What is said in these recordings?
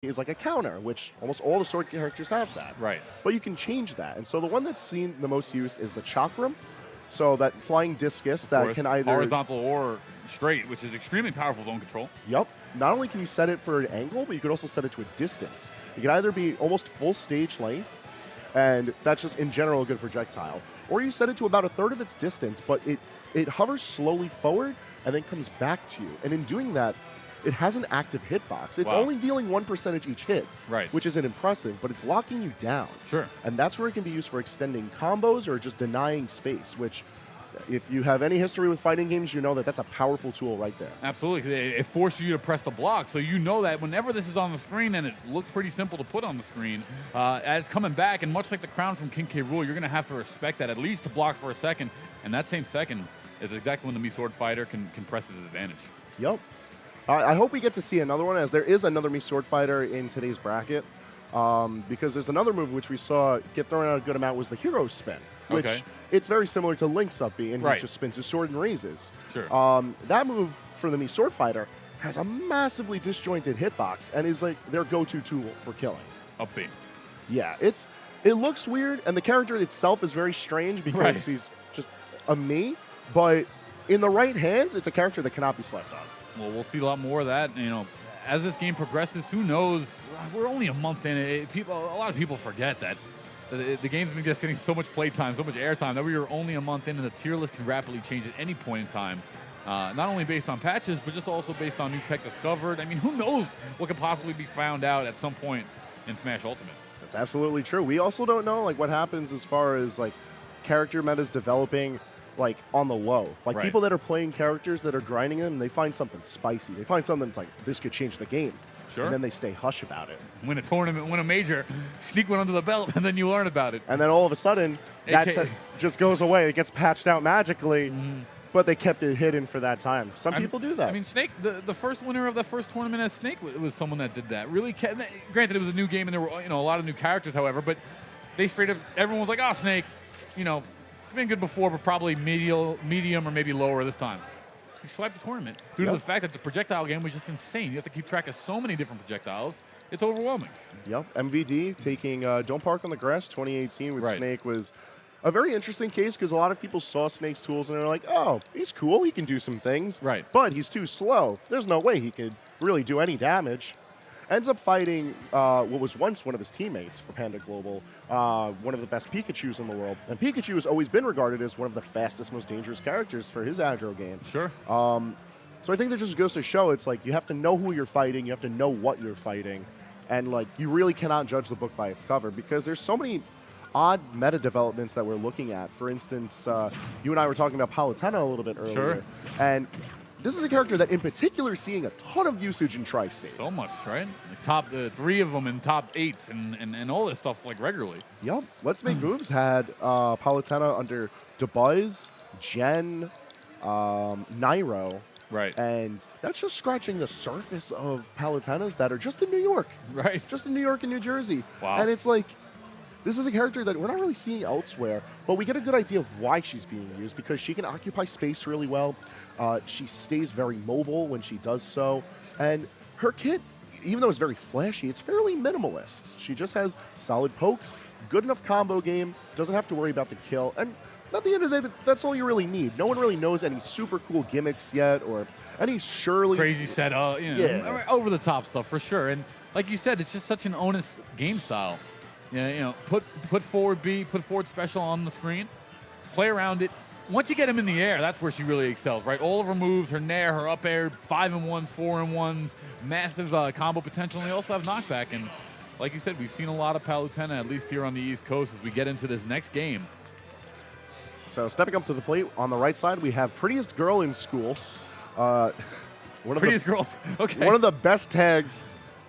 is like a counter, which almost all the sword characters have that. Right. But you can change that. And so the one that's seen the most use is the chakram. So that flying discus that can either horizontal or straight, which is extremely powerful zone control. Yep. Not only can you set it for an angle, but you could also set it to a distance. It can either be almost full stage length, and that's just in general a good projectile, or you set it to about a third of its distance, but it hovers slowly forward and then comes back to you. And in doing that, it has an active hitbox. It's only dealing 1% each hit, right, which isn't impressive, but it's locking you down. Sure. And that's where it can be used for extending combos or just denying space, which if you have any history with fighting games, you know that that's a powerful tool right there. Absolutely. It forces you to press the block, so you know that whenever this is on the screen, and it looked pretty simple to put on the screen, as it's coming back, and much like the crown from King K. Rool, you're going to have to respect that, at least to block for a second, and that same second is exactly when the Mii Sword Fighter can press his advantage. Yep. I hope we get to see another one, as there is another Mii Sword Fighter in today's bracket, because there's another move which we saw get thrown out a good amount was the hero spin, which it's very similar to Link's up B, and he just spins his sword and raises. Sure. That move for the Mii Sword Fighter has a massively disjointed hitbox and is like their go-to tool for killing. Up B. Yeah, it looks weird, and the character itself is very strange because he's just a Mii, but in the right hands, it's a character that cannot be slept on. Well, we'll see a lot more of that. You know, as this game progresses, who knows? We're only a month in. A lot of people forget that the game's been just getting so much playtime, so much airtime that we are only a month in, and the tier list can rapidly change at any point in time. Not only based on patches, but just also based on new tech discovered. I mean, who knows what could possibly be found out at some point in Smash Ultimate? That's absolutely true. We also don't know like what happens as far as like character metas developing like on the low. Like people that are playing characters that are grinding them, they find something spicy. They find something that's like, this could change the game. Sure. And then they stay hush about it. Win a tournament, win a major, sneak one under the belt, and then you learn about it. And then all of a sudden, that just goes away. It gets patched out magically, but they kept it hidden for that time. Some people do that. I mean, Snake, the first winner of the first tournament as Snake was someone that did that. Really, granted, it was a new game and there were a lot of new characters, however, but they straight up, everyone was like, oh, Snake, it's been good before, but probably medium or maybe lower this time. He swiped the tournament due to the fact that the projectile game was just insane. You have to keep track of so many different projectiles. It's overwhelming. Yep. MVD taking Don't Park on the Grass 2018 with Snake was a very interesting case because a lot of people saw Snake's tools and they're like, oh, he's cool. He can do some things. Right. But he's too slow. There's no way he could really do any damage. Ends up fighting what was once one of his teammates for Panda Global, one of the best Pikachus in the world. And Pikachu has always been regarded as one of the fastest, most dangerous characters for his aggro game. Sure. So I think that just goes to show it's like you have to know who you're fighting, you have to know what you're fighting, and like you really cannot judge the book by its cover because there's so many odd meta developments that we're looking at. For instance, you and I were talking about Palutena a little bit earlier. Sure. And this is a character that in particular is seeing a ton of usage in Tri-State. So much, right? Like top 3 of them in top 8s and all this stuff like regularly. Yep. Let's Make Moves had Palutena under Dabuz, Jen, Nairo. Right. And that's just scratching the surface of Palutenas that are just in New York. Right. Just in New York and New Jersey. Wow. And it's like, this is a character that we're not really seeing elsewhere, but we get a good idea of why she's being used because she can occupy space really well. She stays very mobile when she does so. And her kit, even though it's very flashy, it's fairly minimalist. She just has solid pokes, good enough combo game, doesn't have to worry about the kill. And at the end of the day, that's all you really need. No one really knows any super cool gimmicks yet or any crazy setup, over the top stuff for sure. And like you said, it's just such an honest game style. Put forward B, put forward special on the screen, play around it. Once you get him in the air, that's where she really excels, right? All of her moves, her nair, her up air, 5-in-1s, 4-in-1s, massive combo potential, and they also have knockback. And like you said, we've seen a lot of Palutena, at least here on the East Coast, as we get into this next game. So stepping up to the plate on the right side, we have Prettiest Girl in School. Prettiest Girl, okay. One of the best tags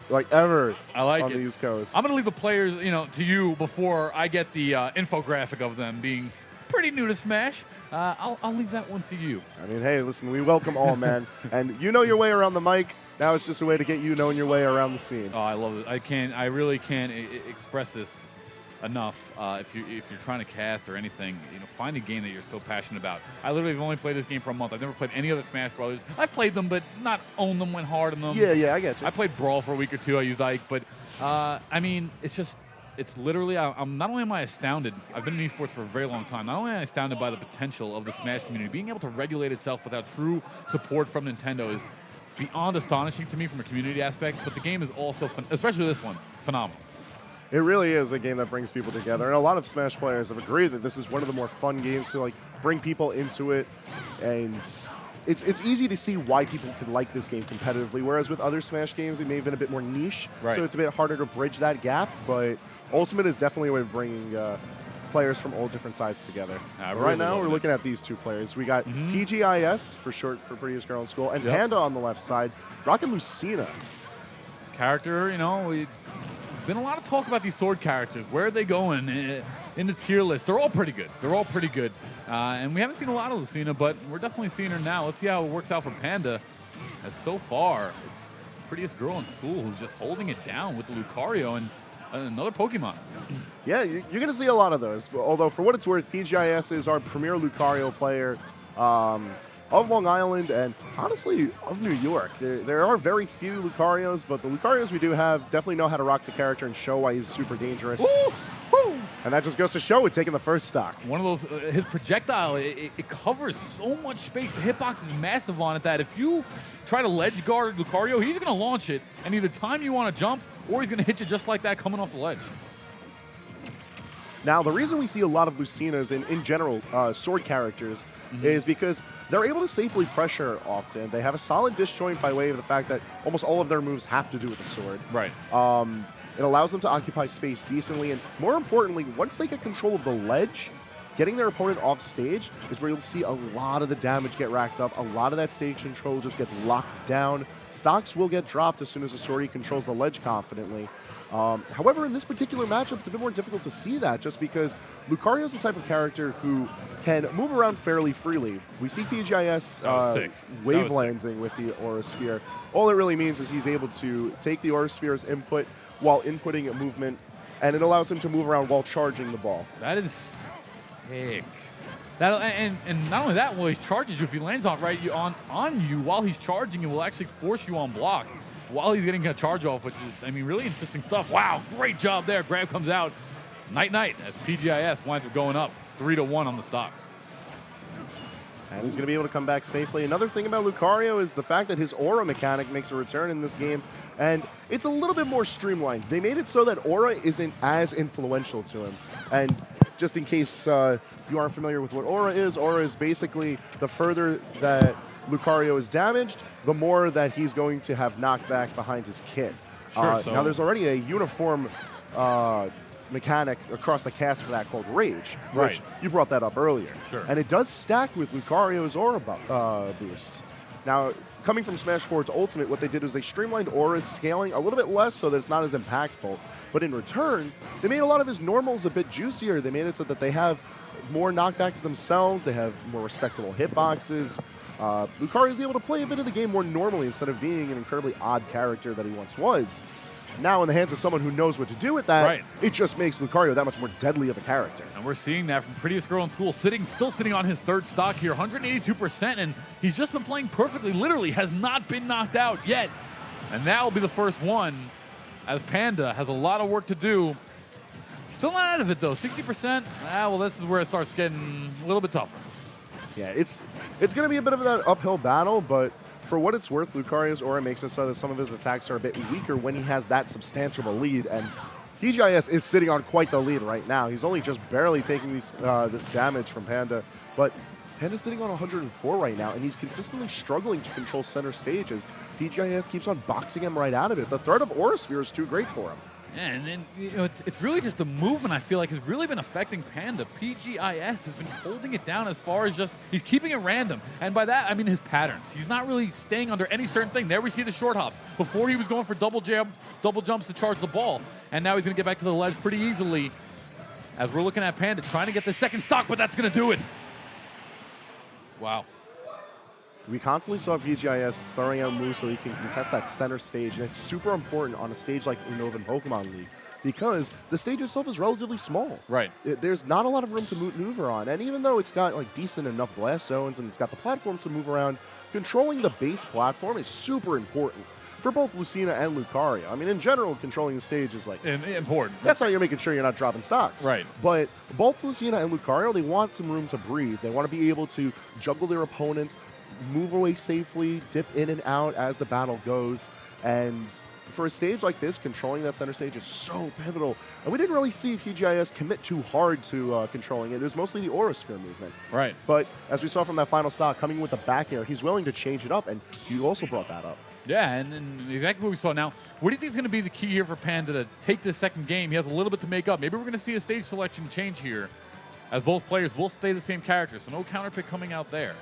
like ever on the East Coast. I'm going to leave the players, to you before I get the infographic of them being pretty new to Smash. I'll leave that one to you. I mean, hey, listen, we welcome all, man. And you know your way around the mic. Now it's just a way to get you knowing your way around the scene. Oh, I love it. I really can't express this enough if you're trying to cast or anything. Find a game that you're so passionate about. I literally have only played this game for a month. I've never played any other Smash Brothers. I've played them, but not owned them, went hard on them. Yeah, I get you. I played Brawl for a week or two. I used Ike, but I mean, it's literally, I'm not only am I astounded, I've been in esports for a very long time, not only am I astounded by the potential of the Smash community, being able to regulate itself without true support from Nintendo is beyond astonishing to me from a community aspect, but the game is also, especially this one, phenomenal. It really is a game that brings people together, and a lot of Smash players have agreed that this is one of the more fun games to bring people into it, and it's easy to see why people could like this game competitively, whereas with other Smash games, it may have been a bit more niche, so it's a bit harder to bridge that gap, but Ultimate is definitely a way of bringing players from all different sides together. Right now, we're looking at these two players. We got PGIS, for short for Prettiest Girl in School, and Panda on the left side, rocking Lucina. Character, we've been a lot of talk about these sword characters. Where are they going in the tier list? They're all pretty good. And we haven't seen a lot of Lucina, but we're definitely seeing her now. Let's see how it works out for Panda. As so far, it's Prettiest Girl in School who's just holding it down with the Lucario and another Pokemon. Yeah, you're going to see a lot of those. Although, for what it's worth, PGIS is our premier Lucario player of Long Island and, honestly, of New York. There are very few Lucarios, but the Lucarios we do have definitely know how to rock the character and show why he's super dangerous. Woo! Woo! And that just goes to show with taking the first stock. One of those, his projectile, it covers so much space. The hitbox is massive on it that if you try to ledge guard Lucario, he's going to launch it, and either time you want to jump, or he's going to hit you just like that coming off the ledge. Now, the reason we see a lot of Lucinas and, in general, sword characters is because they're able to safely pressure often. They have a solid disjoint by way of the fact that almost all of their moves have to do with the sword. Right. It allows them to occupy space decently, and more importantly, once they get control of the ledge, getting their opponent off stage is where you'll see a lot of the damage get racked up. A lot of that stage control just gets locked down. Stocks will get dropped as soon as the sortie controls the ledge confidently. However, in this particular matchup, it's a bit more difficult to see that just because Lucario is the type of character who can move around fairly freely. We see PGIS wave landing with the Aura Sphere. All it really means is he's able to take the Aura Sphere's input while inputting a movement, and it allows him to move around while charging the ball. That is sick. And not only that, well, he charges you. If he lands on on you while he's charging, it will actually force you on block while he's getting a charge off, which is, I mean, really interesting stuff. Wow, great job there. Grab comes out. Night, as PGIS winds up going up 3-1 on the stock. And he's going to be able to come back safely. Another thing about Lucario is the fact that his Aura mechanic makes a return in this game, and it's a little bit more streamlined. They made it so that Aura isn't as influential to him. And just in case you aren't familiar with what Aura is basically the further that Lucario is damaged, the more that he's going to have knockback behind his kit. Sure, now, there's already a uniform mechanic across the cast for that called Rage, which you brought that up earlier. Sure. And it does stack with Lucario's Aura boost. Now, coming from Smash 4's Ultimate, what they did was they streamlined Aura's scaling a little bit less so that it's not as impactful. But in return, they made a lot of his normals a bit juicier. They made it so that they have more knockback to themselves. They have more respectable hitboxes. Lucario is able to play a bit of the game more normally instead of being an incredibly odd character that he once was. Now, in the hands of someone who knows what to do with that, it just makes Lucario that much more deadly of a character. And we're seeing that from Prettiest Girl in School, still sitting on his third stock here, 182%, and he's just been playing perfectly, literally has not been knocked out yet. And that will be the first one, as Panda has a lot of work to do. Still not out of it, though. 60%, well, this is where it starts getting a little bit tougher. Yeah, it's going to be a bit of that uphill battle, but for what it's worth, Lucario's Aura makes it so that some of his attacks are a bit weaker when he has that substantial a lead, and PGIS is sitting on quite the lead right now. He's only just barely taking this damage from Panda, but Panda's sitting on 104 right now, and he's consistently struggling to control center stage as PGIS keeps on boxing him right out of it. The threat of Aura Sphere is too great for him. Yeah, and then it's really just the movement I feel like has really been affecting Panda. PGIS has been holding it down as far as just he's keeping it random, and by that I mean his patterns. He's not really staying under any certain thing. There we see the short hops. Before he was going for double jumps to charge the ball, and now he's going to get back to the ledge pretty easily. As we're looking at Panda trying to get the second stock, but that's going to do it. Wow. We constantly saw PGIS throwing out moves so he can contest that center stage, and it's super important on a stage like Unova and Pokemon League, because the stage itself is relatively small. Right. There's not a lot of room to maneuver on, and even though it's got like decent enough blast zones and it's got the platforms to move around, controlling the base platform is super important for both Lucina and Lucario. I mean, in general, controlling the stage is like important. That's how you're making sure you're not dropping stocks. Right. But both Lucina and Lucario, they want some room to breathe. They want to be able to juggle their opponents, move away safely, dip in and out as the battle goes. And for a stage like this, controlling that center stage is so pivotal. And we didn't really see PGIS commit too hard to controlling it. It was mostly the Aura Sphere movement. Right. But as we saw from that final stock, coming with the back air, he's willing to change it up, and he also brought that up. Yeah, and exactly what we saw. Now, what do you think is going to be the key here for Panda to take this second game? He has a little bit to make up. Maybe we're going to see a stage selection change here, as both players will stay the same character, so no counter pick coming out there.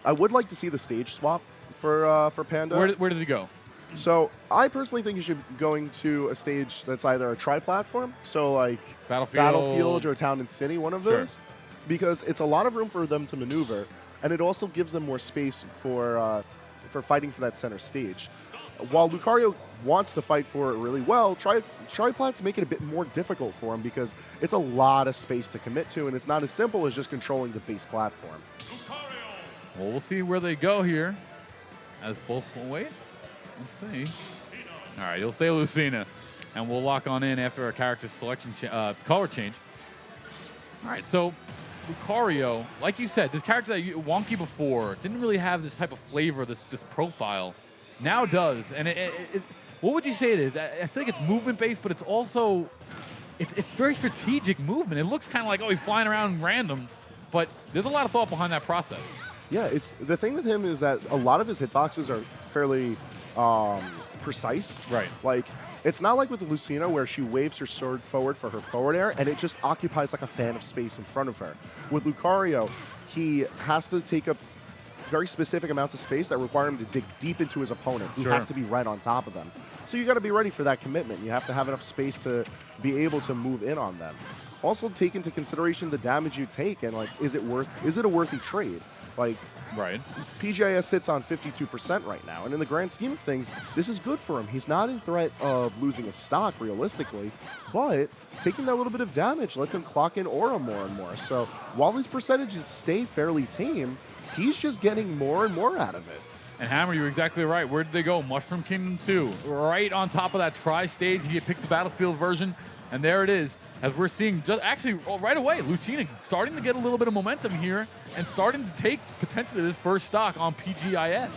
I would like to see the stage swap for Panda. Where does he go? So I personally think you should be going to a stage that's either a tri-platform, so like Battlefield or Town and City, one of those, because it's a lot of room for them to maneuver, and it also gives them more space for fighting for that center stage. While Lucario wants to fight for it really well, tri-plats make it a bit more difficult for him because it's a lot of space to commit to, and it's not as simple as just controlling the base platform. Well, we'll see where they go here. As both wait. Let's see. All right, he'll stay Lucina, and we'll lock on in after our character selection color change. All right, so Lucario, like you said, this character that wonky before didn't really have this type of flavor, this profile. Now does, and what would you say it is? I feel like it's movement based, but it's also it's very strategic movement. It looks kind of like, oh, he's flying around random, but there's a lot of thought behind that process. Yeah, it's the thing with him is that a lot of his hitboxes are fairly precise. Right. Like, it's not like with Lucina where she waves her sword forward for her forward air, and it just occupies like a fan of space in front of her. With Lucario, he has to take up very specific amounts of space that require him to dig deep into his opponent. He has to be right on top of them. So you got to be ready for that commitment. You have to have enough space to be able to move in on them. Also take into consideration the damage you take, and like, is it a worthy trade? Like, right. PGIS sits on 52% right now, and in the grand scheme of things, this is good for him. He's not in threat of losing a stock, realistically, but taking that little bit of damage lets him clock in aura more and more. So while these percentages stay fairly tame, he's just getting more and more out of it. And Hammer, you're exactly right. Where did they go? Mushroom Kingdom 2. Right on top of that tri-stage. He picks the Battlefield version, and there it is. As we're seeing, just actually right away, Lucina starting to get a little bit of momentum here and starting to take potentially this first stock on PGIS.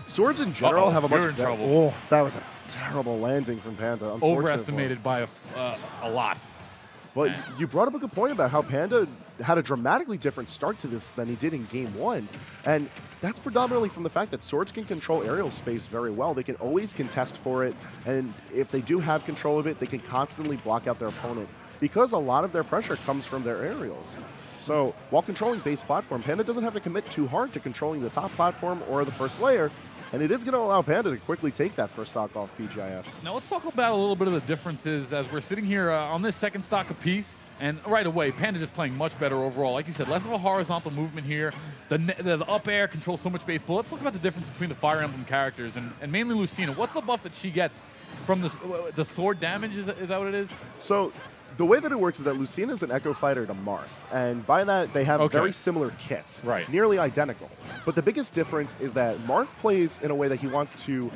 Swords in general have a much in trouble. Oh, that was a terrible landing from Panda. Overestimated by a lot. But you brought up a good point about how Panda had a dramatically different start to this than he did in Game 1. And that's predominantly from the fact that Swords can control aerial space very well. They can always contest for it, and if they do have control of it, they can constantly block out their opponent because a lot of their pressure comes from their aerials. So while controlling base platform, Panda doesn't have to commit too hard to controlling the top platform or the first layer, and it is going to allow Panda to quickly take that first stock off PGIS. Now let's talk about a little bit of the differences as we're sitting here on this second stock apiece. And right away, Panda just playing much better overall. Like you said, less of a horizontal movement here. The up air controls so much base. But let's talk about the difference between the Fire Emblem characters and mainly Lucina. What's the buff that she gets from the sword damage? Is that what it is? So the way that it works is that Lucina is an Echo Fighter to Marth, and by that they have very similar kits, nearly identical. But the biggest difference is that Marth plays in a way that he wants to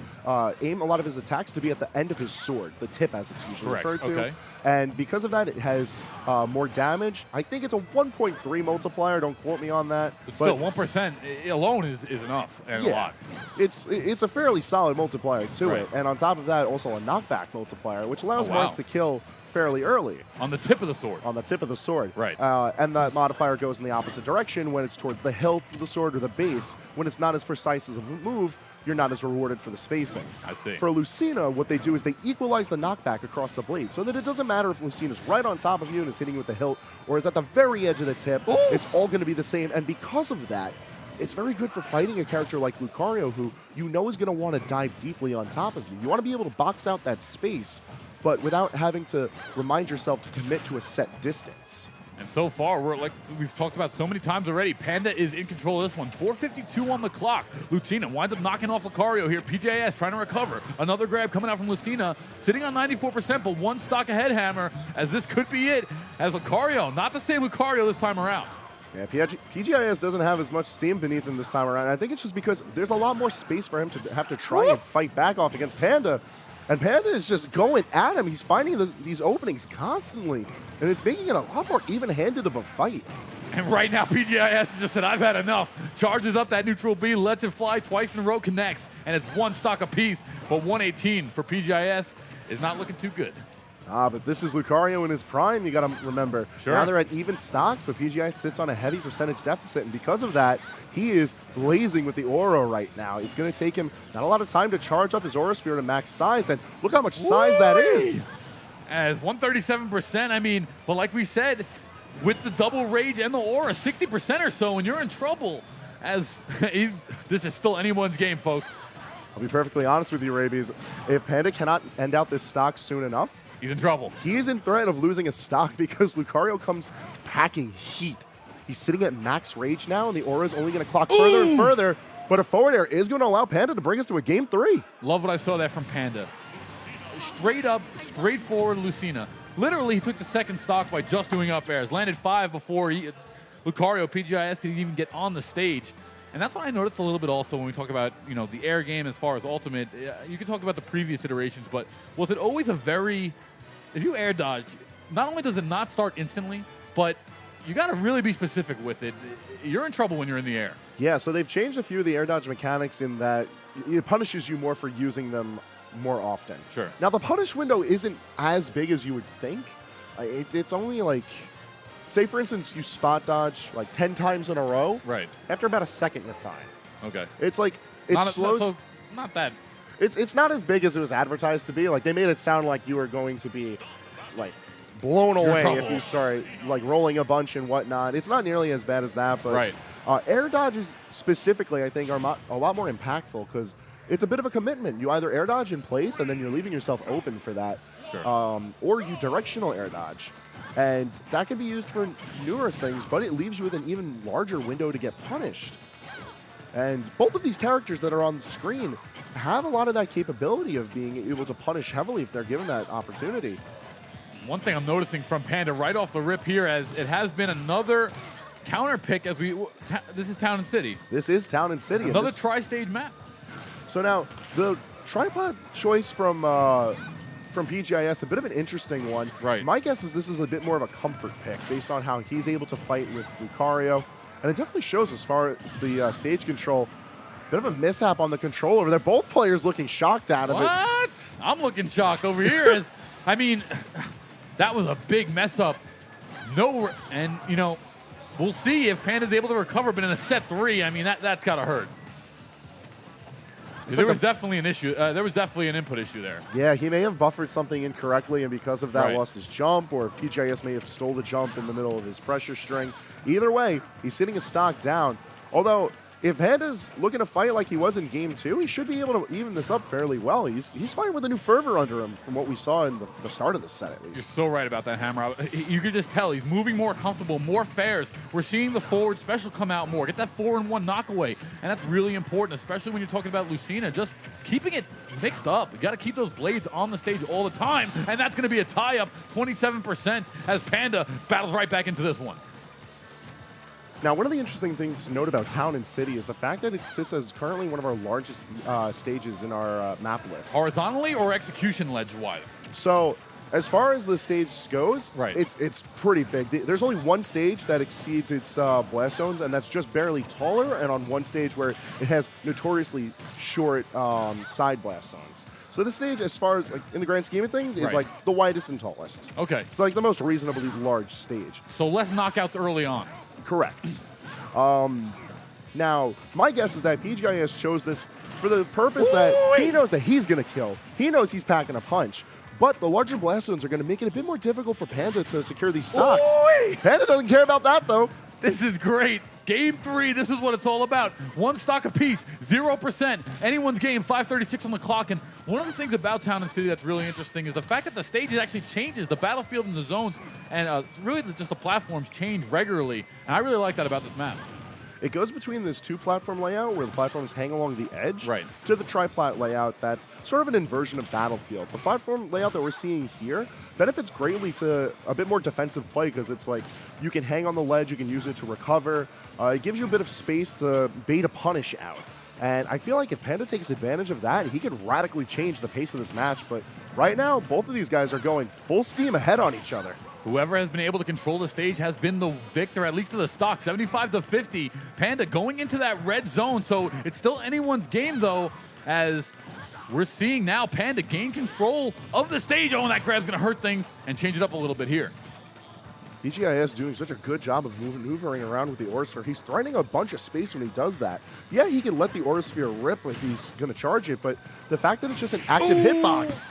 aim a lot of his attacks to be at the end of his sword, the tip as it's usually referred to. And because of that, it has more damage. I think it's a 1.3 multiplier. Don't quote me on that. But still, 1% alone is enough and a lot. It's a fairly solid multiplier to it. And on top of that, also a knockback multiplier, which allows Marth to kill fairly early. On the tip of the sword. On the tip of the sword. Right. And that modifier goes in the opposite direction when it's towards the hilt of the sword or the base. When it's not as precise as a move, you're not as rewarded for the spacing. I see. For Lucina, what they do is they equalize the knockback across the blade so that it doesn't matter if Lucina's right on top of you and is hitting you with the hilt or is at the very edge of the tip. Ooh. It's all going to be the same. And because of that, it's very good for fighting a character like Lucario, who you know is going to want to dive deeply on top of you. You want to be able to box out that space, but without having to remind yourself to commit to a set distance. And so far, we've talked about so many times already, Panda is in control of this one. 4:52 on the clock. Lucina winds up knocking off Lucario here. PGIS trying to recover. Another grab coming out from Lucina, sitting on 94%, but one stock ahead, Hammer, as this could be it. As Lucario, not the same Lucario this time around. Yeah, PGIS doesn't have as much steam beneath him this time around. I think it's just because there's a lot more space for him to have to try and fight back off against Panda. And Panda is just going at him. He's finding these openings constantly. And it's making it a lot more even-handed of a fight. And right now, PGIS just said, I've had enough. Charges up that neutral B, lets it fly twice in a row, connects. And it's one stock apiece. But 118 for PGIS is not looking too good. But this is Lucario in his prime, you got to remember. Sure. Now they're at even stocks, but PGI sits on a heavy percentage deficit, and because of that, he is blazing with the Aura right now. It's going to take him not a lot of time to charge up his Aura Sphere to max size, and look how much size that is. As 137%, I mean, but like we said, with the double rage and the Aura, 60% or so, and you're in trouble. As this is still anyone's game, folks. I'll be perfectly honest with you, Rabies. If Panda cannot end out this stock soon enough, he's in trouble. He is in threat of losing a stock because Lucario comes packing heat. He's sitting at max rage now, and the Aura is only going to clock further and further. But a forward air is going to allow Panda to bring us to a game 3. Love what I saw there from Panda. Straight up, straightforward Lucina. Literally, he took the second stock by just doing up airs. Landed 5 before Lucario, PGIS could even get on the stage. And that's what I noticed a little bit also when we talk about, the air game as far as Ultimate. You can talk about the previous iterations, but was it always if you air dodge, not only does it not start instantly, but you got to really be specific with it. You're in trouble when you're in the air. Yeah, so they've changed a few of the air dodge mechanics in that it punishes you more for using them more often. Sure. Now, the punish window isn't as big as you would think. It's only like, say, for instance, you spot dodge like 10 times in a row. Right. After about a second, you're fine. Okay. It's like, it slows. Not that. It's not as big as it was advertised to be. Like, they made it sound like you were going to be, like, blown away if you start, like, rolling a bunch and whatnot. It's not nearly as bad as that, but right. Air dodges specifically, I think, are a lot more impactful because it's a bit of a commitment. You either air dodge in place, and then you're leaving yourself open for that, sure. Or you directional air dodge. And that can be used for numerous things, but it leaves you with an even larger window to get punished. And both of these characters that are on the screen have a lot of that capability of being able to punish heavily if they're given that opportunity. One thing I'm noticing from Panda right off the rip here, as it has been another counter pick as this is Town and City. This is Town and City. Another tri-stage map. So now, the tripod choice from PGIS, a bit of an interesting one. Right. My guess is this is a bit more of a comfort pick based on how he's able to fight with Lucario. And it definitely shows as far as the stage control. Bit of a mishap on the controller. They're both players looking shocked out of it. What? I'm looking shocked over here. I mean, that was a big mess up. And, we'll see if Panda's able to recover, but in a set 3, I mean, that's got to hurt. There was definitely an issue. There was definitely an input issue there. Yeah, he may have buffered something incorrectly, and because of that lost his jump, or PGIS may have stole the jump in the middle of his pressure string. Either way, he's sitting a stock down. Although, if Panda's looking to fight like he was in Game 2, he should be able to even this up fairly well. He's fighting with a new fervor under him from what we saw in the start of the set, at least. You're so right about that, Hammer. You can just tell he's moving more comfortable, more fairs. We're seeing the forward special come out more. Get that 4-in-1 knockaway, and that's really important, especially when you're talking about Lucina. Just keeping it mixed up. You got to keep those blades on the stage all the time, and that's going to be a tie-up, 27%, as Panda battles right back into this one. Now, one of the interesting things to note about Town and City is the fact that it sits as currently one of our largest stages in our map list. Horizontally or execution ledge-wise? So, as far as the stage goes, right. it's pretty big. There's only one stage that exceeds its blast zones, and that's just barely taller, and on one stage where it has notoriously short side blast zones. So this stage, as far as in the grand scheme of things, is like the widest and tallest. Okay. It's like the most reasonably large stage. So less knockouts early on. Correct. Now, my guess is that PGIS chose this for the purpose that he knows that he's going to kill. He knows he's packing a punch. But the larger blast zones are going to make it a bit more difficult for Panda to secure these stocks. Panda doesn't care about that, though. This is great. Game 3, this is what it's all about. One stock apiece, 0%. Anyone's game, 5:36 on the clock. And one of the things about Town and City that's really interesting is the fact that the stage actually changes. The battlefield and the zones and really just the platforms change regularly. And I really like that about this map. It goes between this two-platform layout where the platforms hang along the edge right. to the tri-plat layout that's sort of an inversion of Battlefield. The platform layout that we're seeing here benefits greatly to a bit more defensive play because it's like you can hang on the ledge, you can use it to recover. It gives you a bit of space to bait a punish out. And I feel like if Panda takes advantage of that, he could radically change the pace of this match. But right now, both of these guys are going full steam ahead on each other. Whoever has been able to control the stage has been the victor, at least to the stock, 75-50. Panda going into that red zone, so it's still anyone's game, though, as we're seeing now Panda gain control of the stage. Oh, and that grab's going to hurt things and change it up a little bit here. PGIS doing such a good job of maneuvering around with the Aura Sphere. He's threatening a bunch of space when he does that. Yeah, he can let the Aura Sphere rip if he's going to charge it, but the fact that it's just an active hitbox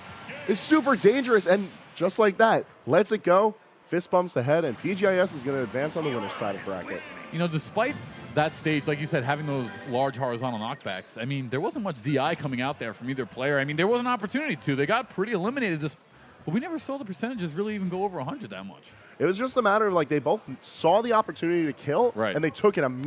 is super dangerous, and just like that, lets it go, fist bumps the head, and PGIS is going to advance on the winner's side of bracket. You know, despite that stage, like you said, having those large horizontal knockbacks, I mean, there wasn't much DI coming out there from either player. I mean, there was an opportunity to. They got pretty eliminated, but we never saw the percentages really even go over 100 that much. It was just a matter of, like, they both saw the opportunity to kill, right. and they took it immediately.